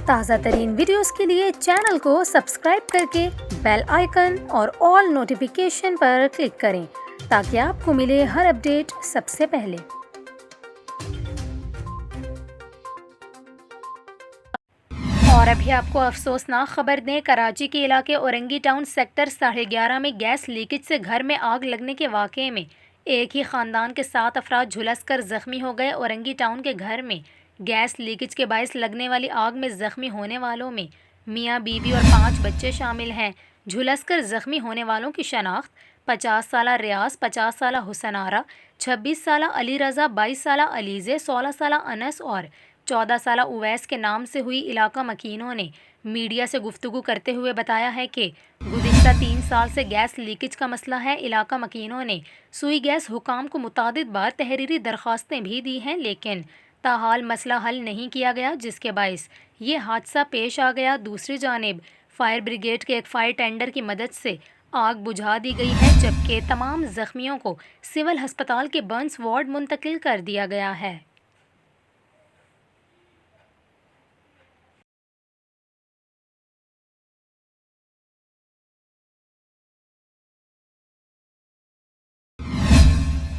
ताज़ा तरीन वीडियोस के लिए चैनल को सब्सक्राइब करके बेल आइकन और ऑल नोटिफिकेशन पर क्लिक करें ताकि आपको मिले हर अपडेट सबसे पहले। और अभी आपको अफसोसनाक खबर दें, कराची के इलाके औरंगी टाउन सेक्टर 11.5 में गैस लीकेज से घर में आग लगने के वाक़े में एक ही ख़ानदान के 7 अफराद झुलसकर ज़ख्मी हो गए। औरंगी टाउन के घर में गैस लीकेज के बायस लगने वाली आग में ज़ख्मी होने वालों में मियाँ बीवी और 5 बच्चे शामिल हैं। झुलसकर ज़ख्मी होने वालों की शनाख्त 50 साला रियाज, 50 साला हुसनारा, 26 साला अली रज़ा, 22 साला अलीज़े, 16 साला अनस और 14 साला उवैस के नाम से हुई। इलाका मकीनों ने मीडिया से गुफ्तगू करते हुए बताया है कि गुज़िश्ता 3 साल से गैस लीकेज का मसला है। इलाका मकीनों ने सुई गैस हुकाम को मुतादिद बार तहरीरी दरख्वास्तें भी दी हैं, लेकिन ताहाल मसला हल नहीं किया गया, जिसके बायस ये हादसा पेश आ गया। दूसरी जानिब फायर ब्रिगेड के एक फायर टेंडर की मदद से आग बुझा दी गई है, जबकि तमाम ज़ख्मियों को सिविल हस्पताल के बर्न्स वार्ड मुंतकिल कर दिया गया है।